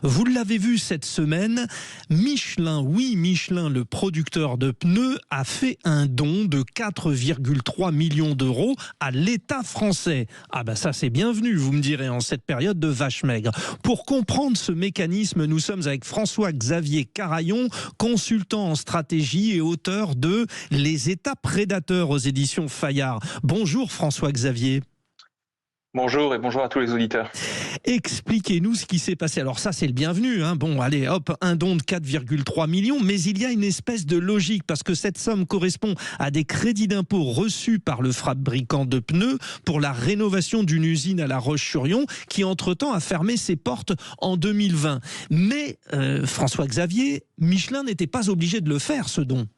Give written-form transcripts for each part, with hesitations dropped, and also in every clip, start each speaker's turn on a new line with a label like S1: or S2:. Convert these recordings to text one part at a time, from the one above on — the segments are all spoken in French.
S1: Vous l'avez vu cette semaine, Michelin, oui Michelin, le producteur de pneus, a fait un don de 4,3 millions d'euros à l'État français. Ah ben ça c'est bienvenu, vous me direz, en cette période de vache maigre. Pour comprendre ce mécanisme, nous sommes avec François-Xavier Carayon, consultant en stratégie et auteur de Les États prédateurs aux éditions Fayard. Bonjour François-Xavier.
S2: Bonjour et bonjour à tous les auditeurs.
S1: Expliquez-nous ce qui s'est passé. Alors ça, c'est le bienvenu. Bon, allez, hop, un don de 4,3 millions, mais il y a une espèce de logique parce que cette somme correspond à des crédits d'impôt reçus par le fabricant de pneus pour la rénovation d'une usine à La Roche-sur-Yon qui, entre-temps, a fermé ses portes en 2020. Mais, François-Xavier, Michelin n'était pas obligé de le faire, ce don.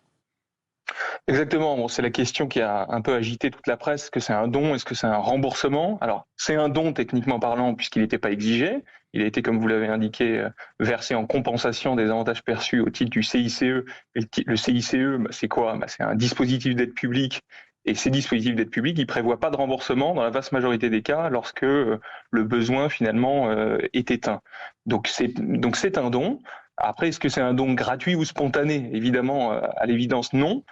S2: Exactement, bon, c'est la question qui a un peu agité toute la presse. Est-ce que c'est un don? Est-ce que c'est un remboursement? Alors, c'est un don techniquement parlant puisqu'il n'était pas exigé. Il a été, comme vous l'avez indiqué, versé en compensation des avantages perçus au titre du CICE. Et le CICE, c'est quoi? C'est un dispositif d'aide publique. Et ces dispositifs d'aide publique, ils ne prévoient pas de remboursement dans la vaste majorité des cas lorsque le besoin finalement est éteint. Donc c'est un don. Après, est-ce que c'est un don gratuit ou spontané? Évidemment, à l'évidence, non.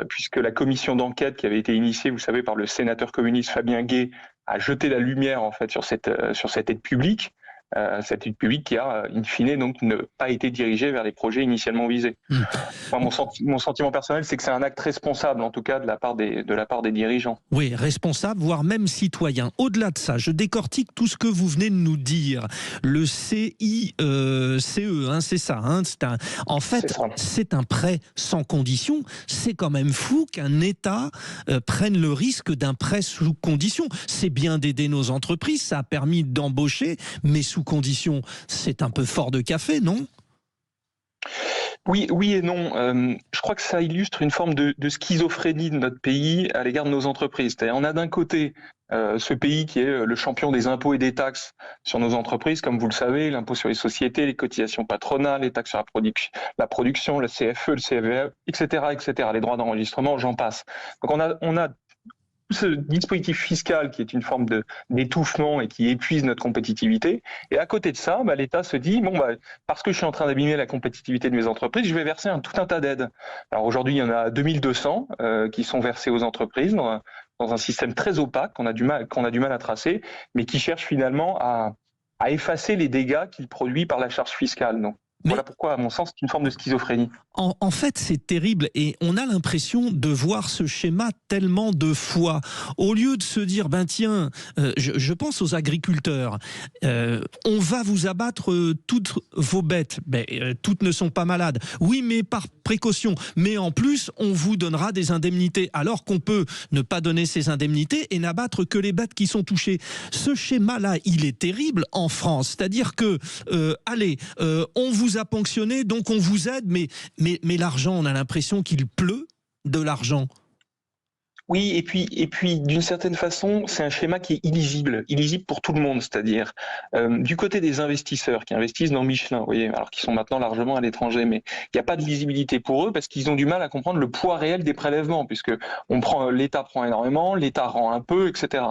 S2: Puisque la commission d'enquête qui avait été initiée, vous savez, par le sénateur communiste Fabien Gay, a jeté la lumière en fait sur cette aide publique. Cette aide publique qui a, in fine, donc ne pas été dirigée vers les projets initialement visés. Moi, mon sentiment personnel, c'est que c'est un acte responsable, en tout cas, de la part des dirigeants.
S1: Oui, responsable, voire même citoyen. Au-delà de ça, je décortique tout ce que vous venez de nous dire. Le CICE, c'est ça. En fait, c'est un prêt sans condition. C'est quand même fou qu'un État prenne le risque d'un prêt sous condition. C'est bien d'aider nos entreprises, ça a permis d'embaucher, mais sous condition, c'est un peu fort de café, non ?
S2: Oui et non. Je crois que ça illustre une forme de schizophrénie de notre pays à l'égard de nos entreprises. C'est-à-dire, on a d'un côté ce pays qui est le champion des impôts et des taxes sur nos entreprises, comme vous le savez, l'impôt sur les sociétés, les cotisations patronales, les taxes sur la production, le CFE, le CVAE, etc., les droits d'enregistrement, j'en passe. Donc on a ce dispositif fiscal qui est une forme d'étouffement et qui épuise notre compétitivité. Et à côté de ça, l'État se dit, parce que je suis en train d'abîmer la compétitivité de mes entreprises, je vais verser tout un tas d'aides. Alors aujourd'hui, il y en a 2200 qui sont versées aux entreprises dans un système très opaque qu'on a du mal à tracer, mais qui cherche finalement à effacer les dégâts qu'il produit par la charge fiscale. Donc, voilà pourquoi, à mon sens, c'est une forme de schizophrénie.
S1: En fait, c'est terrible et on a l'impression de voir ce schéma tellement de fois. Au lieu de se dire, tiens, je pense aux agriculteurs, on va vous abattre toutes vos bêtes. Toutes ne sont pas malades. Oui, mais par précaution. Mais en plus, on vous donnera des indemnités, alors qu'on peut ne pas donner ces indemnités et n'abattre que les bêtes qui sont touchées. Ce schéma-là, il est terrible en France. C'est-à-dire que, on vous a ponctionné, donc on vous aide, mais l'argent, on a l'impression qu'il pleut de l'argent.
S2: Oui, et puis d'une certaine façon, c'est un schéma qui est illisible pour tout le monde, c'est-à-dire du côté des investisseurs qui investissent dans Michelin, vous voyez, alors qu'ils sont maintenant largement à l'étranger, mais il n'y a pas de lisibilité pour eux parce qu'ils ont du mal à comprendre le poids réel des prélèvements, puisque l'État prend énormément, l'État rend un peu, etc.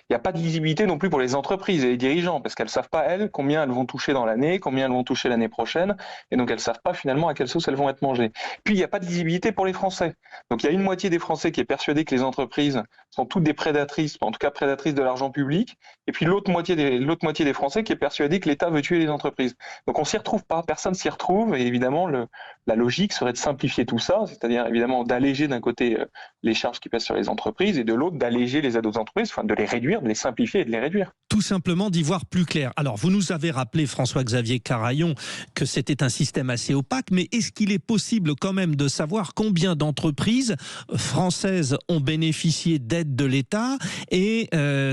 S2: Il n'y a pas de lisibilité non plus pour les entreprises et les dirigeants, parce qu'elles ne savent pas, elles, combien elles vont toucher dans l'année, combien elles vont toucher l'année prochaine, et donc elles ne savent pas finalement à quelle sauce elles vont être mangées. Puis il n'y a pas de lisibilité pour les Français. Donc il y a une moitié des Français qui est persuadée que les entreprises sont toutes des prédatrices, en tout cas prédatrices de l'argent public, et puis l'autre moitié des Français qui est persuadée que l'État veut tuer les entreprises. Donc on s'y retrouve pas, personne s'y retrouve, et évidemment la logique serait de simplifier tout ça, c'est-à-dire évidemment d'alléger d'un côté les charges qui pèsent sur les entreprises, et de l'autre d'alléger les aides aux entreprises, enfin de les réduire, de les simplifier et de les réduire.
S1: Tout simplement d'y voir plus clair. Alors vous nous avez rappelé, François-Xavier Carayon, que c'était un système assez opaque, mais est-ce qu'il est possible quand même de savoir combien d'entreprises françaises ont bénéficié d'aides de l'État et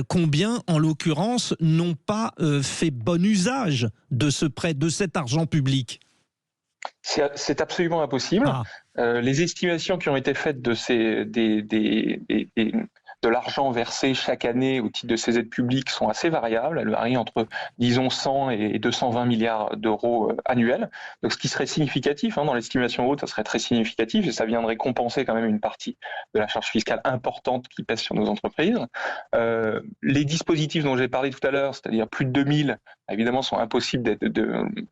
S1: combien, en l'occurrence, n'ont pas fait bon usage de ce prêt, de cet argent public?
S2: C'est absolument impossible. Les estimations qui ont été faites de l'argent versé chaque année au titre de ces aides publiques sont assez variables. Elles varient entre, disons, 100 et 220 milliards d'euros annuels. Donc, ce qui serait significatif, dans l'estimation haute, ça serait très significatif et ça viendrait compenser quand même une partie de la charge fiscale importante qui pèse sur nos entreprises. Les dispositifs dont j'ai parlé tout à l'heure, c'est-à-dire plus de 2000, évidemment, sont impossibles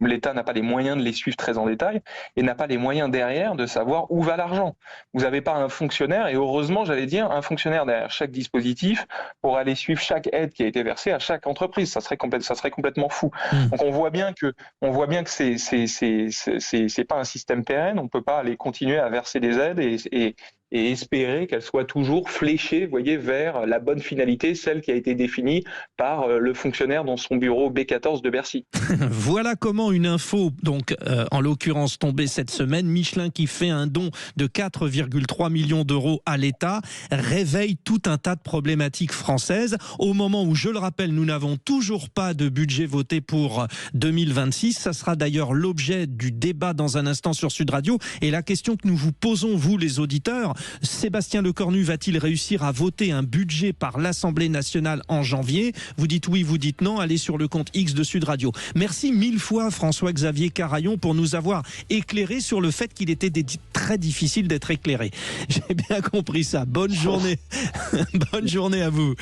S2: l'État n'a pas les moyens de les suivre très en détail et n'a pas les moyens derrière de savoir où va l'argent. Vous n'avez pas un fonctionnaire, et heureusement, j'allais dire, un fonctionnaire derrière chaque dispositif pour aller suivre chaque aide qui a été versée à chaque entreprise. Ça serait complètement fou. Donc on voit bien que c'est pas un système pérenne. On peut pas aller continuer à verser des aides et espérer qu'elles soient toujours fléchées, vers la bonne finalité, celle qui a été définie par le fonctionnaire dans son bureau B14 de Bercy.
S1: Voilà comment une info, donc en l'occurrence tombée cette semaine, Michelin qui fait un don de 4,3 millions d'euros à l'État, réveille tout un tas de problématiques françaises. Au moment où, je le rappelle, nous n'avons toujours pas de budget voté pour 2026. Ça sera d'ailleurs l'objet du débat dans un instant sur Sud Radio. Et la question que nous vous posons, vous les auditeurs, Sébastien Lecornu va-t-il réussir à voter un budget par l'Assemblée nationale en janvier? Vous dites oui, vous dites non, allez sur le compte X de Sud Radio. Merci 1000 fois François-Xavier Carayon pour nous avoir éclairé sur le fait qu'il était très difficile d'être éclairé. J'ai bien compris ça. Bonne journée. Bonne journée à vous.